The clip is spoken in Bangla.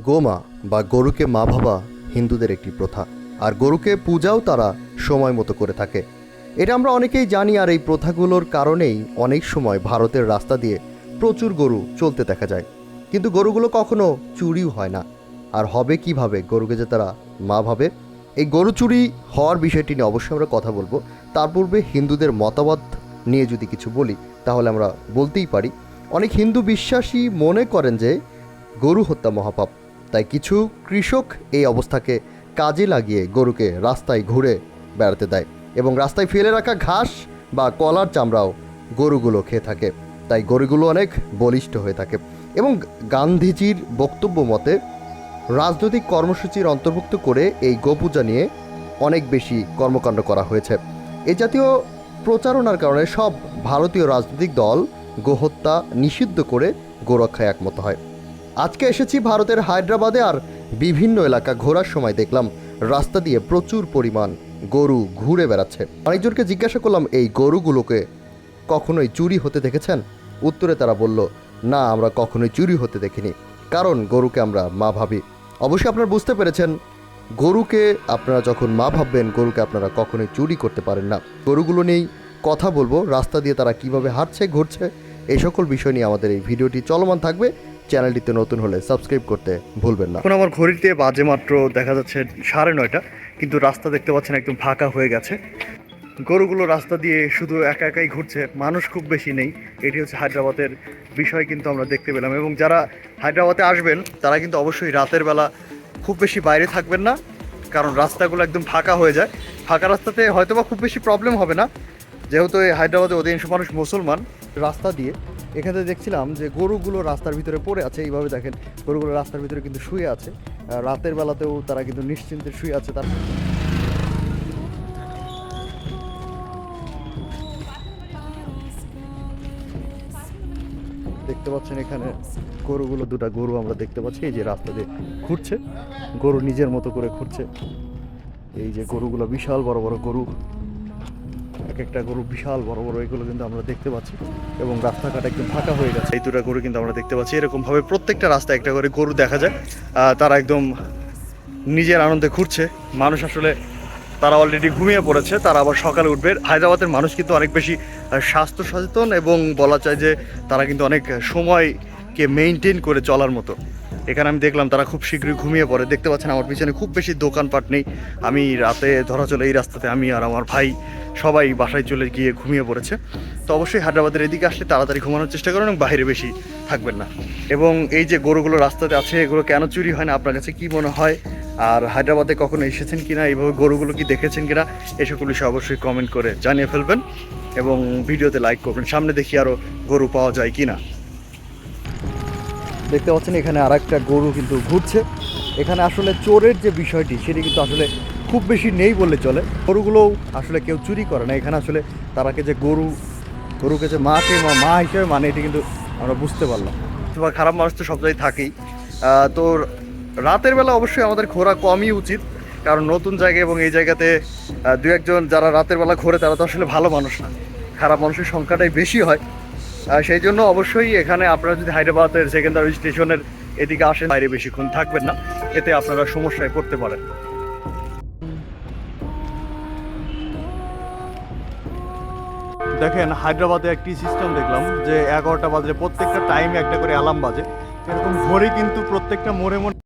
গোমা বা গরুকে মা ভাবা হিন্দুদের একটি প্রথা, আর গরুকে পূজাও তারা সময় মতো করে থাকে। এটা আমরা অনেকেই জানি, আর এই প্রথাগুলোর কারণেই অনেক সময় ভারতের রাস্তা দিয়ে প্রচুর গরু চলতে দেখা যায়, কিন্তু গরুগুলো কখনো চুরিও হয় না। আর হবে কিভাবে গরুকে যে তারা মা ভাবে? এই গরু চুরি হওয়ার বিষয়টি নিয়ে অবশ্যই আমরা কথা বলবো। তার পূর্বে হিন্দুদের মতবাদ নিয়ে যদি কিছু বলি, তাহলে আমরা বলতেই পারি অনেক হিন্দু বিশ্বাসী মনে করেন যে গরু হত্যা মহাপাপ। তাই কিছু কৃষক এই অবস্থাকে কাজে লাগিয়ে গরুকে রাস্তায় ঘুরে বেড়াতে দেয়, এবং রাস্তায় ফেলে রাখা ঘাস বা কলার চামড়াও গরুগুলো খেয়ে থাকে। তাই গরুগুলো অনেক বলিষ্ঠ হয়ে থাকে। এবং গান্ধীজির বক্তব্য মতে রাজনৈতিক কর্মসূচির অন্তর্ভুক্ত করে এই গোপূজা নিয়ে অনেক বেশি কর্মকাণ্ড করা হয়েছে। এই জাতীয় প্রচারণার কারণে সব ভারতীয় রাজনৈতিক দল গোহত্যা নিষিদ্ধ করে গোরক্ষায় একমত হয়। আজকে এসেছি ভারতের হায়দ্রাবাদে, আর বিভিন্ন এলাকা ঘোরার সময় দেখলাম রাস্তা দিয়ে প্রচুর পরিমাণ গরু ঘুরে বেড়াচ্ছে। অনেকজনকে জিজ্ঞাসা করলাম, এই গরুগুলোকে কখনোই চুরি হতে দেখেছেন? উত্তরে তারা বলল, না, আমরা কখনোই চুরি হতে দেখিনি, কারণ গরুকে আমরা মা ভাবি। অবশ্যই আপনারা বুঝতে পেরেছেন, গরুকে আপনারা যখন মা ভাববেন, গরুকে আপনারা কখনোই চুরি করতে পারেন না। গরুগুলো নিয়েই কথা বলবো, রাস্তা দিয়ে তারা কিভাবে হাঁটছে, ঘুরছে, এই সকল বিষয় নিয়ে আমাদের এই ভিডিওটি চলমান থাকবে। চ্যানেলটিতে নতুন হলে সাবস্ক্রাইব করতে ভুলবেন না। এখন আমার ঘড়িতে বাজে মাত্র দেখা যাচ্ছে 9:30, কিন্তু রাস্তা দেখতে পাচ্ছেন একদম ফাঁকা হয়ে গেছে। গরুগুলো রাস্তা দিয়ে শুধু একা একাই ঘুরছে, মানুষ খুব বেশি নেই। এটি হচ্ছে হায়দ্রাবাদের বিষয় কিন্তু আমরা দেখতে পেলাম। এবং যারা হায়দ্রাবাদে আসবেন তারা কিন্তু অবশ্যই রাতের বেলা খুব বেশি বাইরে থাকবেন না, কারণ রাস্তাগুলো একদম ফাঁকা হয়ে যায়। ফাঁকা রাস্তাতে হয়তোবা খুব বেশি প্রবলেম হবে না, যেহেতু এই হায়দ্রাবাদে অধিকাংশ মানুষ মুসলমান। রাস্তা দিয়ে এখানে দেখছিলাম যে গরুগুলো রাস্তার ভিতরে পড়ে আছে। এইভাবে দেখেন, গরুগুলো রাস্তার ভিতরে কিন্তু শুয়ে আছে। রাতের বেলাতেও তারা কিন্তু নিশ্চিন্তে শুয়ে আছে। তার দেখতে পাচ্ছেন এখানে গরুগুলো, দুটো গরু আমরা দেখতে পাচ্ছি এই যে রাস্তা দিয়ে ঘুরছে। গরু নিজের মতো করে ঘুরছে। এই যে গরুগুলো বিশাল বড় বড় গরু, এক একটা গরু বিশাল বড় বড়, এগুলো কিন্তু আমরা দেখতে পাচ্ছি। এবং রাস্তাঘাট একদম ফাঁকা হয়ে গেছে। এই দুটো গরু কিন্তু আমরা দেখতে পাচ্ছি। এরকমভাবে প্রত্যেকটা রাস্তায় একটা করে গরু দেখা যায়। তারা একদম নিজের আনন্দে ঘুরছে। মানুষ আসলে তারা অলরেডি ঘুমিয়ে পড়েছে, তারা আবার সকালে উঠবে। হায়দ্রাবাদের মানুষ কিন্তু অনেক বেশি স্বাস্থ্য সচেতন, এবং বলা যায় যে তারা কিন্তু অনেক সময়কে মেনটেন করে চলার মতো। এখানে আমি দেখলাম তারা খুব শীঘ্রই ঘুমিয়ে পড়ে। দেখতে পাচ্ছেন আমার পিছনে খুব বেশি দোকানপাট নেই। আমি রাতে ধরা চলে এই রাস্তাতে আমি আর আমার ভাই সবাই বাসায় চলে গিয়ে ঘুমিয়ে পড়েছে। তো অবশ্যই হায়দ্রাবাদের এদিকে আসলে তাড়াতাড়ি ঘুমানোর চেষ্টা করুন এবং বাইরে বেশি থাকবেন না। এবং এই যে গরুগুলো রাস্তাতে আছে, এগুলো কেন চুরি হয় না আপনার কাছে কি মনে হয়? আর হায়দ্রাবাদে কখনো এসেছেন কিনা, এইভাবে গরুগুলো কি দেখেছেন কিনা, এই সকল বিষয়ে অবশ্যই কমেন্ট করে জানিয়ে ফেলবেন এবং ভিডিওতে লাইক করবেন। সামনে দেখি আরও গরু পাওয়া যায় কিনা। দেখতে পাচ্ছেন এখানে আর একটা গরু কিন্তু ঘুরছে। এখানে আসলে চোরের যে বিষয়টি, সেটি কিন্তু আসলে খুব বেশি নেই বললে চলে। গরুগুলোও আসলে কেউ চুরি করে না। এখানে আসলে তারাকে যে গরুকে যে মা হিসেবে মানে, এটি কিন্তু আমরা বুঝতে পারলাম। বা খারাপ মানুষ তো সব জায়গায় থাকেই। তো রাতের বেলা অবশ্যই আমাদের ঘোরা কমই উচিত, কারণ নতুন জায়গা এবং এই জায়গাতে দু একজন যারা রাতের বেলা ঘোরে তারা তো আসলে ভালো মানুষ না, খারাপ মানুষের সংখ্যাটাই বেশি হয়। সেই জন্য অবশ্যই এখানে আপনারা যদি হায়দ্রাবাদের সেকেন্দারি স্টেশনের এদিকে আসেন, বাইরে বেশিক্ষণ থাকবেন না, এতে আপনারা সমস্যায় পড়তে পারেন। দেখেন হায়দ্রাবাদে একটি সিস্টেম দেখলাম যে 11টা বাজলে প্রত্যেকটা টাইমে একটা করে অ্যালার্ম বাজে। এরকম ঘড়ি কিন্তু প্রত্যেকটা মোড়ে মোড়ে